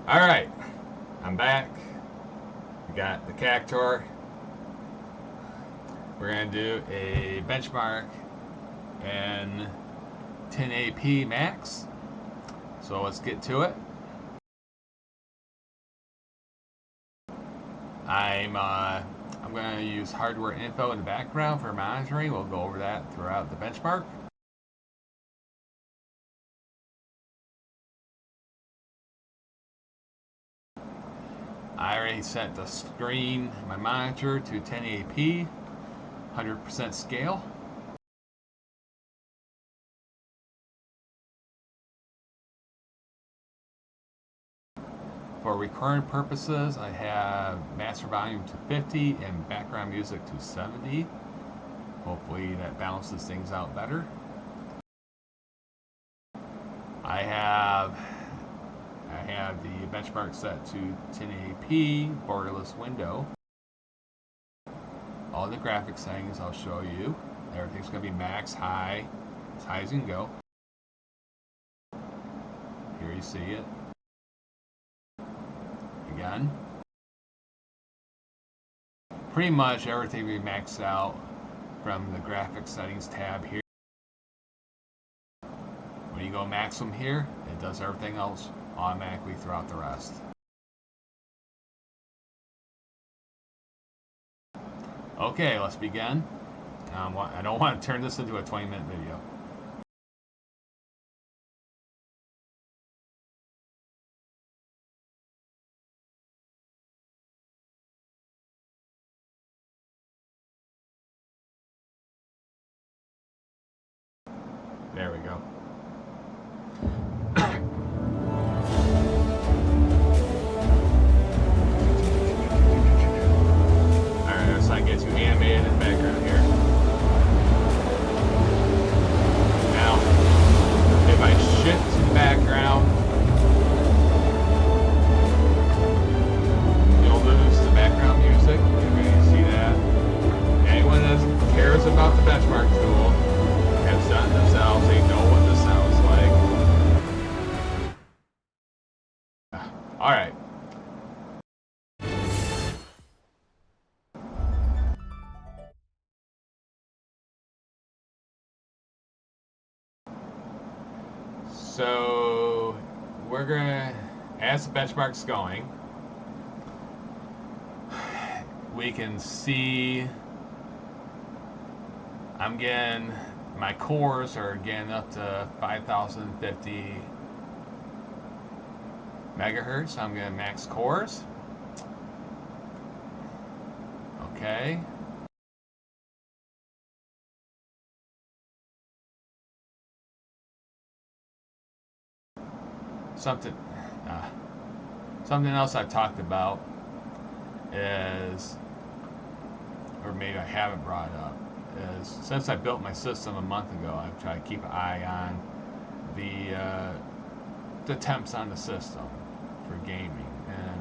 Alright, I'm back. We got the Cactor. We're going to do a benchmark in 1080p max. So let's get to it. I'm going to use hardware info in the background for monitoring. We'll go over that throughout the benchmark. I already set the screen, my monitor, to 1080p, 100% scale. For recording purposes, I have master volume to 50 and background music to 70. Hopefully that balances things out better. I have the benchmark set to 1080p, borderless window. All the graphics settings I'll show you. Everything's going to be max, high, as high as you can go. Here you see it. Again. Pretty much everything will be maxed out from the graphics settings tab here. When you go maximum here, it does everything else automatically throughout the rest. Okay, let's begin. I don't want to turn this into a 20-minute video. There we go. Alright, so I get too animated in the background here. Now, if I shift to the background, you'll lose the background music. You see that? Anyone that cares about the benchmark tool has done it themselves. They know what this sounds like. Alright. So we're gonna, as the benchmark's going, we can see I'm getting, my cores are getting up to 5050 megahertz. I'm getting max cores. Okay. Something else I've talked about is, or maybe I haven't brought up, is since I built my system a month ago, I've tried to keep an eye on the temps on the system for gaming. And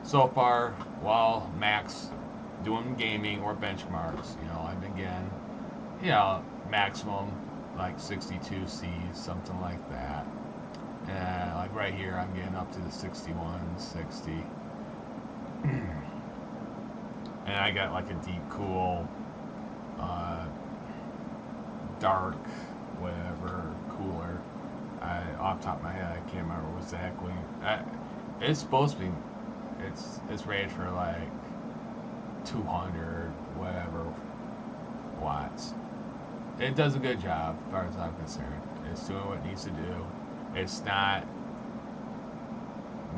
so far, while max doing gaming or benchmarks, I've been getting, maximum like 62 C's, something like that. And like right here, I'm getting up to the 61, 60. And I got like a deep cool, dark, whatever, cooler. Off the top of my head, I can't remember exactly. It's supposed to be, it's rated for like 200, whatever, watts. It does a good job, as far as I'm concerned. It's doing what it needs to do. It's not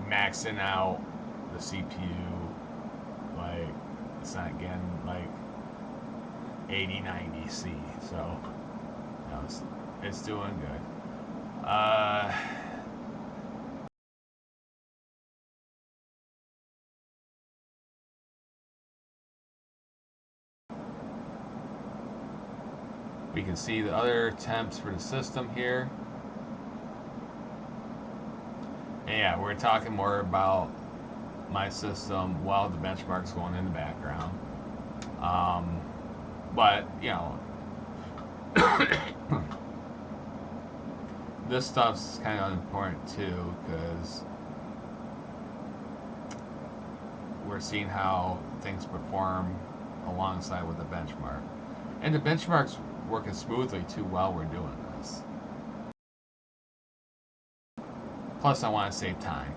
maxing out the CPU, like, it's not getting like 80, 90 C, so it's doing good. We can see the other temps for the system here. And yeah, we're talking more about my system while the benchmark's going in the background. But, this stuff's kind of important too, because we're seeing how things perform alongside with the benchmark. And the benchmark's working smoothly too while we're doing this. Plus, I want to save time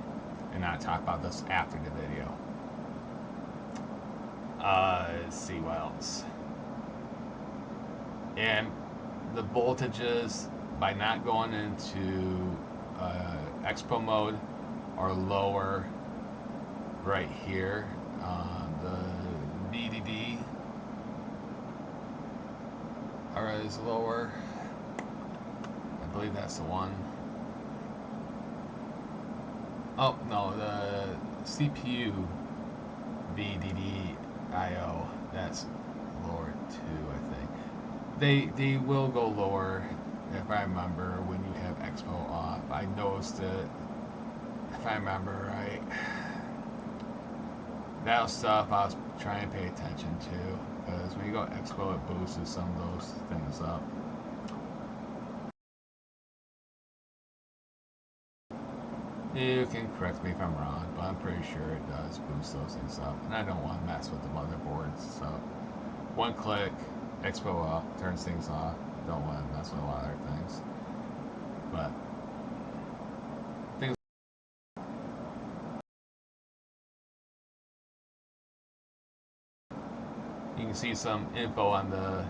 and not talk about this after the video. Let's see what else. And the voltages, by not going into EXPO mode, are lower right here. The VDD is lower. I believe that's the one. Oh no, the CPU VDD IO, that's lower too, I think. They will go lower if I remember when you have EXPO off. I noticed it, if I remember right. That was stuff I was trying to pay attention to, because when you go EXPO, it boosts some of those things up. You can correct me if I'm wrong, but I'm pretty sure it does boost those things up, and I don't want to mess with the motherboards, so one click, EXPO up, turns things off. Don't want to mess with a lot of other things, but things. You can see some info on the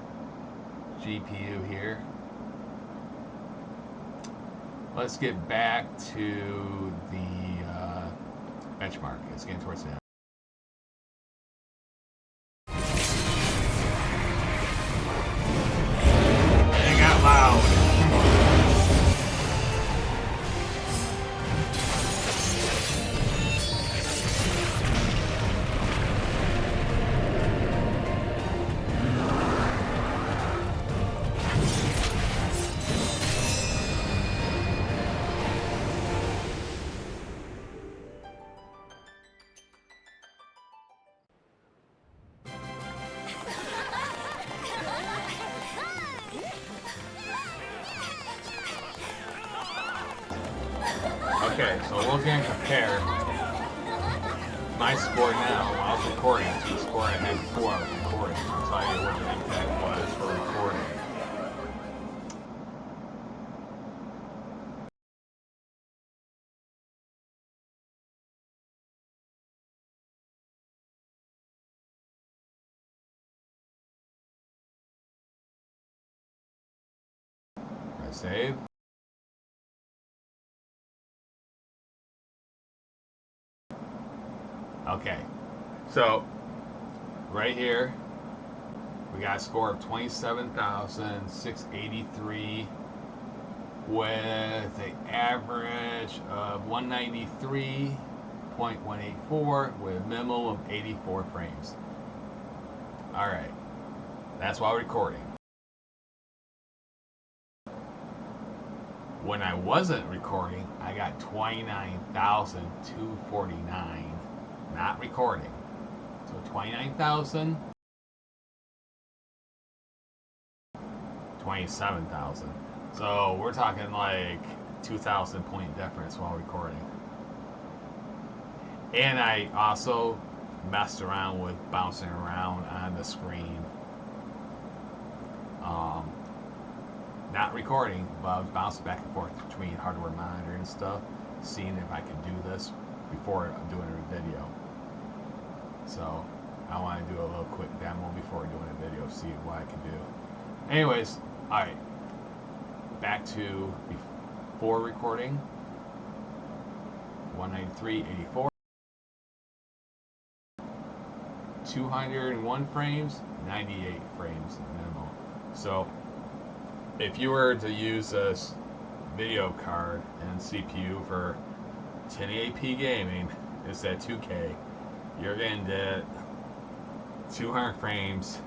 GPU here. Let's get back to the benchmark. It's getting towards the end. It got loud. Okay, so we're going to compare my score now while I was recording to the score I had before I was recording. I'll tell you what the impact was for recording. Press save. Okay, so right here we got a score of 27,683 with an average of 193.184 with a minimum of 84 frames. Alright, that's while recording. When I wasn't recording, I got 29,249. Not recording. So 29,000, 27,000. So we're talking like 2,000 point difference while recording. And I also messed around with bouncing around on the screen. Not recording, but I was bouncing back and forth between hardware monitor and stuff, seeing if I could do this before doing a video. So I want to do a little quick demo before doing a video, see what I can do. Anyways, alright, back to before recording. 193.84, 201 frames, 98 frames minimal. So if you were to use this video card and CPU for 1080p gaming, it's at 2K, you're gonna get 200 frames.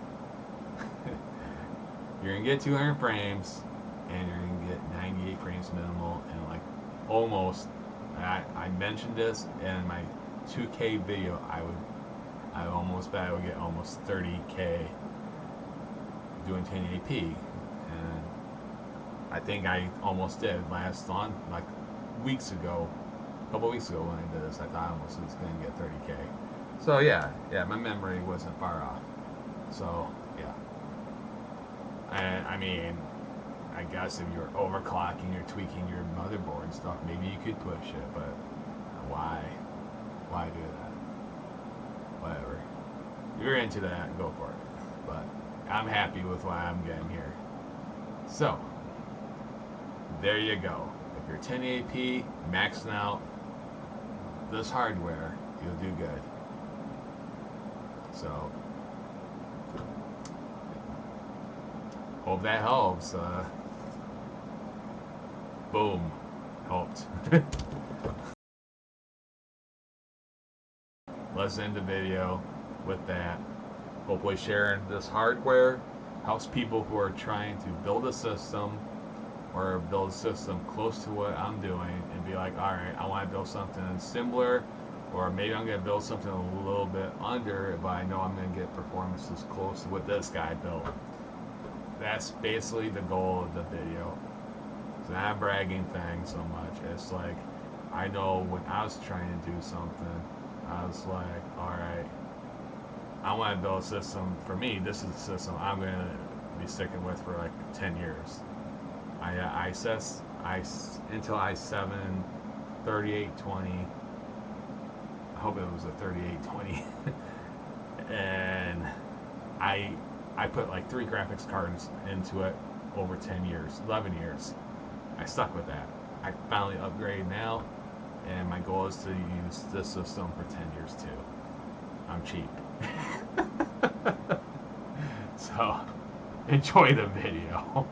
You're gonna get 200 frames, and you're gonna get 98 frames minimal, and like almost. I mentioned this in my 2K video. I almost bet I would get almost 30K doing 1080p, and I think I almost did last on like weeks ago. A couple weeks ago when I did this, I thought I almost was going to get 30K. So yeah, my memory wasn't far off. So yeah, and I mean, I guess if you're overclocking or tweaking your motherboard and stuff, maybe you could push it, but why? Why do that? Whatever. You're into that, go for it. But I'm happy with what I'm getting here. So, there you go. If you're 1080p, maxing out this hardware, you'll do good. So, hope that helps. Boom. Helped. Let's end the video with that. Hopefully sharing this hardware helps people who are trying to build a system or build a system close to what I'm doing and be like, alright, I want to build something similar, or maybe I'm going to build something a little bit under it, but I know I'm going to get performances close to what this guy built. That's basically the goal of the video. It's not a bragging thing so much. It's like, I know when I was trying to do something, I was like, alright, I want to build a system. For me, this is a system I'm going to be sticking with for like 10 years. Until i7 3820. I hope it was a 3820. And I put like 3 graphics cards into it over 10 years, 11 years. I stuck with that. I finally upgraded now, and my goal is to use this system for 10 years too. I'm cheap. So, enjoy the video.